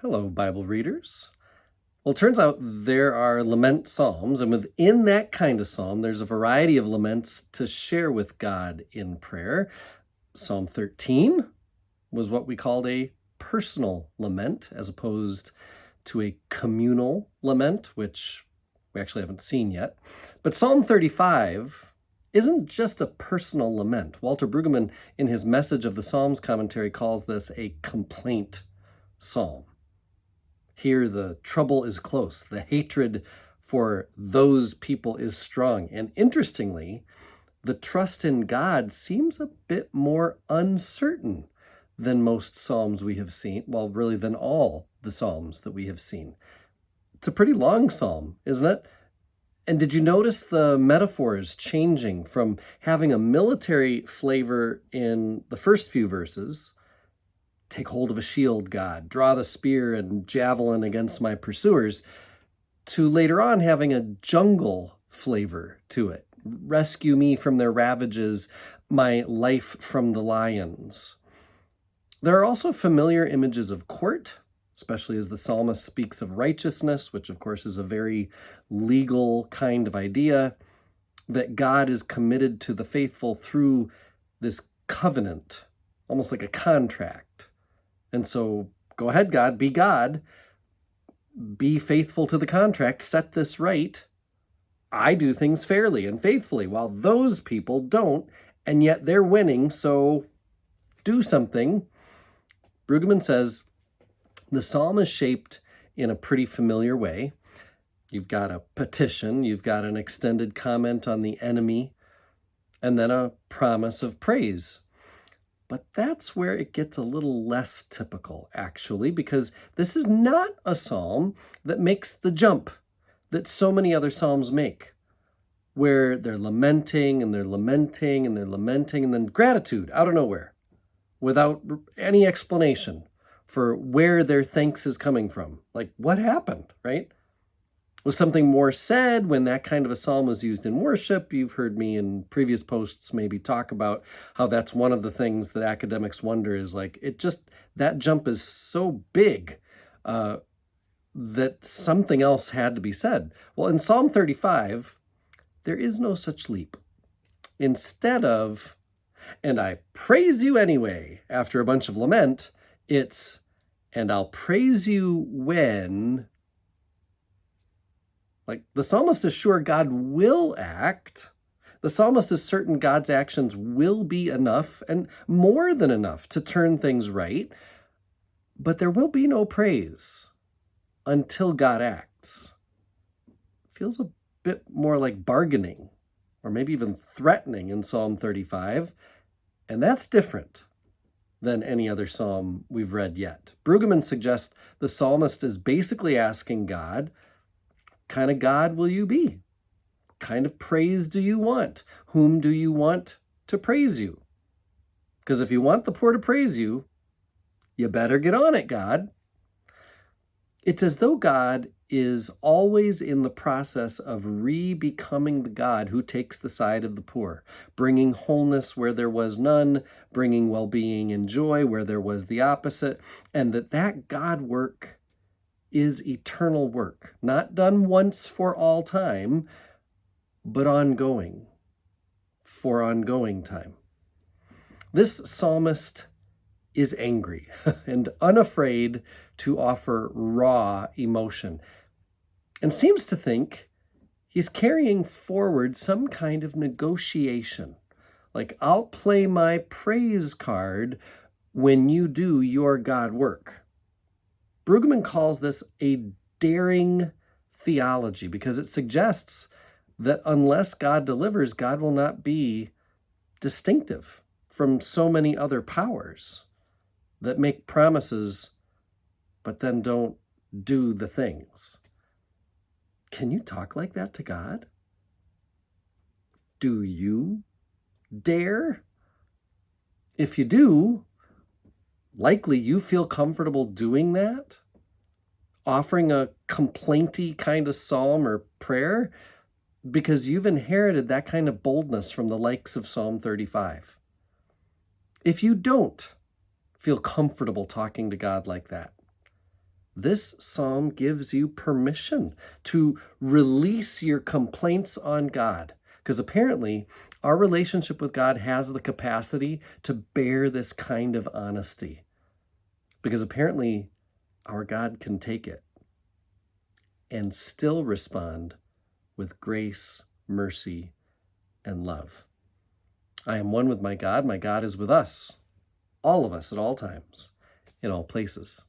Hello, Bible readers. Well, it turns out there are lament psalms, and within that kind of psalm, there's a variety of laments to share with God in prayer. Psalm 13 was what we called a personal lament, as opposed to a communal lament, which we actually haven't seen yet. But Psalm 35 isn't just a personal lament. Walter Brueggemann, in his Message of the Psalms commentary, calls this a complaint psalm. Here, the trouble is close. The hatred for those people is strong. And interestingly, the trust in God seems a bit more uncertain than most Psalms we have seen. Well, really, than all the Psalms that we have seen. It's a pretty long psalm, isn't it? And did you notice the metaphors changing from having a military flavor in the first few verses? Take hold of a shield, God, draw the spear and javelin against my pursuers, to later on having a jungle flavor to it. Rescue me from their ravages, my life from the lions. There are also familiar images of court, especially as the psalmist speaks of righteousness, which of course is a very legal kind of idea, that God is committed to the faithful through this covenant, almost like a contract. And so go ahead, God, be faithful to the contract, set this right. I do things fairly and faithfully, while those people don't, and yet they're winning, so do something. Brueggemann says the psalm is shaped in a pretty familiar way. You've got a petition, you've got an extended comment on the enemy, and then a promise of praise. But that's where it gets a little less typical, actually, because this is not a psalm that makes the jump that so many other psalms make, where they're lamenting and they're lamenting and they're lamenting, and then gratitude out of nowhere, without any explanation for where their thanks is coming from. Like, what happened, right? Was something more said when that kind of a psalm was used in worship? You've heard me in previous posts maybe talk about how that's one of the things that academics wonder is like, that jump is so big that something else had to be said. Well, in Psalm 35, there is no such leap. Instead of, and I praise you anyway, after a bunch of lament, it's, and I'll praise you when. Like, the psalmist is sure God will act. The psalmist is certain God's actions will be enough and more than enough to turn things right. But there will be no praise until God acts. Feels a bit more like bargaining, or maybe even threatening in Psalm 35. And that's different than any other psalm we've read yet. Brueggemann suggests the psalmist is basically asking God, kind of God will you be? Kind of praise do you want? Whom do you want to praise you? Because if you want the poor to praise you, you better get on it, God. It's as though God is always in the process of re-becoming the God who takes the side of the poor, bringing wholeness where there was none, bringing well-being and joy where there was the opposite, and that God work is eternal work, not done once for all time, but ongoing, for ongoing time. This psalmist is angry and unafraid to offer raw emotion, and seems to think he's carrying forward some kind of negotiation. Like, I'll play my praise card when you do your God work. Brueggemann calls this a daring theology because it suggests that unless God delivers, God will not be distinctive from so many other powers that make promises but then don't do the things. Can you talk like that to God? Do you dare? If you do, likely you feel comfortable doing that, offering a complainty kind of psalm or prayer, because you've inherited that kind of boldness from the likes of Psalm 35. If you don't feel comfortable talking to God like that, This psalm gives you permission to release your complaints on God, because apparently our relationship with God has the capacity to bear this kind of honesty, because apparently our God can take it and still respond with grace, mercy, and love. I am one with my God. My God is with us, all of us at all times, in all places.